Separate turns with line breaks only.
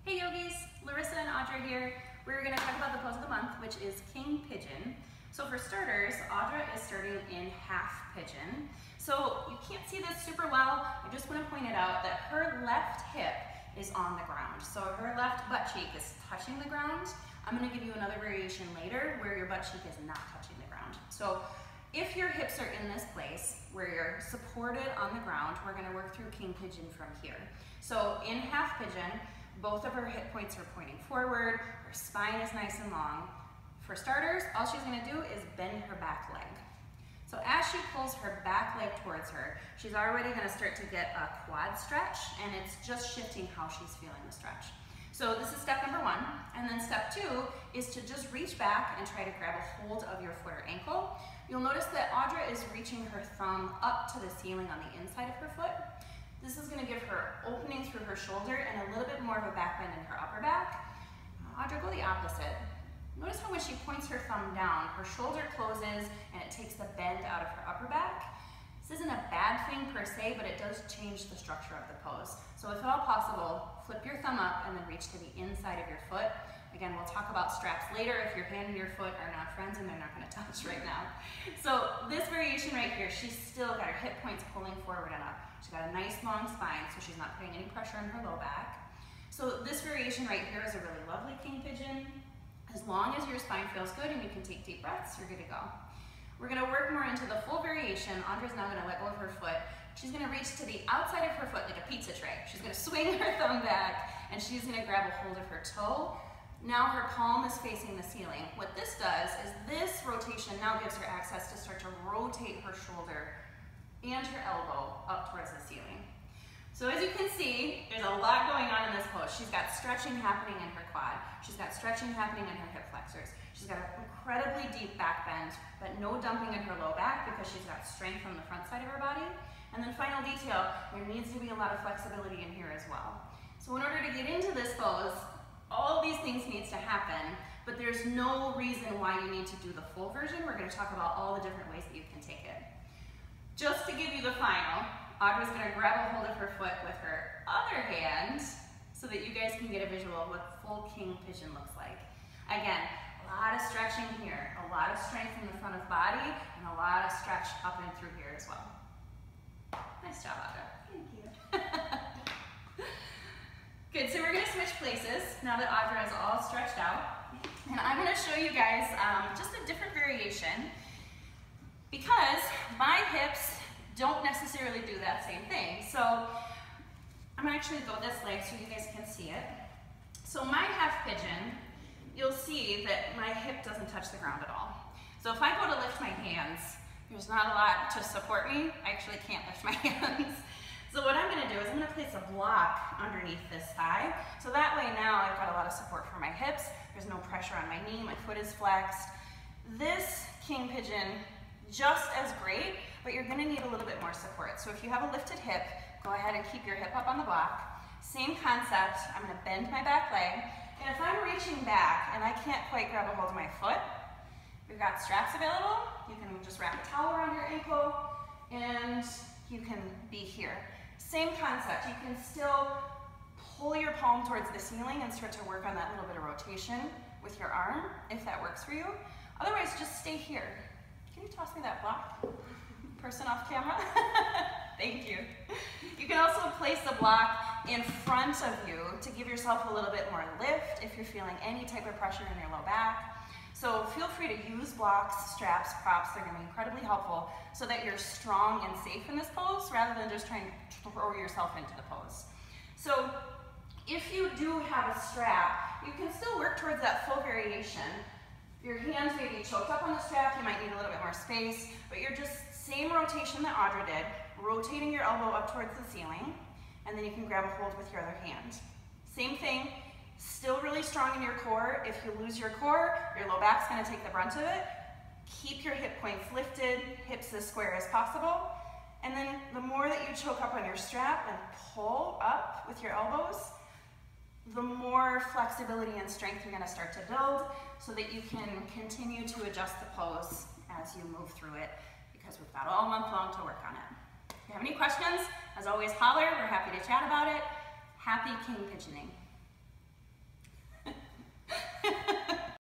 Hey yogis, Larissa and Audra here. We're going to talk about the pose of the month, which is King Pigeon. So for starters, Audra is starting in half pigeon. So you can't see this super well. I just want to point it out that her left hip is on the ground. So her left butt cheek is touching the ground. I'm going to give you another variation later where your butt cheek is not touching the ground. So if your hips are in this place where you're supported on the ground, we're going to work through King Pigeon from here. So in half pigeon, both of her hip points are pointing forward, her spine is nice and long. For starters, all she's going to do is bend her back leg. So as she pulls her back leg towards her, she's already going to start to get a quad stretch, and it's just shifting how she's feeling the stretch. So this is step number one, and then step two is to just reach back and try to grab a hold of your foot or ankle. You'll notice that Audra is reaching her thumb up to the ceiling on the inside of her foot. This is going to give her opening through her shoulder and a little bit more of a back bend in her upper back. Audra, go the opposite. Notice how when she points her thumb down, her shoulder closes and it takes the bend out of her upper back. This isn't a bad thing per se, but it does change the structure of the pose. So if at all possible, flip your thumb up and then reach to the inside of your foot. Again, we'll talk about straps later if your hand and your foot are not friends and they're not going to touch right now. So this variation right here, she's still got her hip points pulling forward and up. She's got a nice long spine, so she's not putting any pressure on her low back. So this variation right here is a really lovely King Pigeon. As long as your spine feels good and you can take deep breaths, you're good to go. We're going to work more into the full variation. Audra's now going to let go of her foot. She's going to reach to the outside of her foot like a pizza tray. She's going to swing her thumb back and she's going to grab a hold of her toe. Now her palm is facing the ceiling. What this does is this rotation now gives her access to start to rotate her shoulder and her elbow up towards the ceiling. So as you can see, there's a lot going on in this pose. She's got stretching happening in her quad. She's got stretching happening in her hip flexors. She's got an incredibly deep back bend, but no dumping in her low back because she's got strength from the front side of her body. And then final detail, there needs to be a lot of flexibility in here as well. So in order to get into this pose, all of these things needs to happen, but there's no reason why you need to do the full version. We're going to talk about all the different ways that you can take it. Just to give you the final, Audra's going to grab a hold of her foot with her other hand so that you guys can get a visual of what full King Pigeon looks like. Again, a lot of stretching here, a lot of strength in the front of the body, and a lot of stretch up and through here as well. Nice job, Audra.
Thank you.
Good, so we're going to switch places now that Audra is all stretched out. And I'm going to show you guys just a different variation because my hips don't necessarily do that same thing. So I'm going to actually go this leg so you guys can see it. So my half pigeon, you'll see that my hip doesn't touch the ground at all. So if I go to lift my hands, there's not a lot to support me. I actually can't lift my hands. So what I'm going to do is I'm going to place a block underneath this thigh. So that way now I've got a lot of support for my hips. There's no pressure on my knee. My foot is flexed. This King Pigeon, just as great, but you're going to need a little bit more support. So if you have a lifted hip, go ahead and keep your hip up on the block. Same concept. I'm going to bend my back leg. And if I'm reaching back and I can't quite grab a hold of my foot, we've got straps available. You can just wrap a towel around your ankle and you can be here. Same concept. You can still pull your palm towards the ceiling and start to work on that little bit of rotation with your arm if that works for you. Otherwise, just stay here. Can you toss me that block? Person off camera? Thank you. You can also place the block in front of you to give yourself a little bit more lift if you're feeling any type of pressure in your low back. So feel free to use blocks, straps, props. They're going to be incredibly helpful so that you're strong and safe in this pose rather than just trying to throw yourself into the pose. So if you do have a strap, you can still work towards that full variation. Your hands may be choked up on the strap, you might need a little bit more space, but you're just same rotation that Audra did, rotating your elbow up towards the ceiling, and then you can grab a hold with your other hand. Same thing, still really strong in your core. If you lose your core, your low back's going to take the brunt of it. Keep your hip points lifted, hips as square as possible, and then the more that you choke up on your strap and pull up with your elbows, the more flexibility and strength you're going to start to build so that you can continue to adjust the pose as you move through it because we've got all month long to work on it. If you have any questions, as always, holler. We're happy to chat about it. Happy King Pigeoning.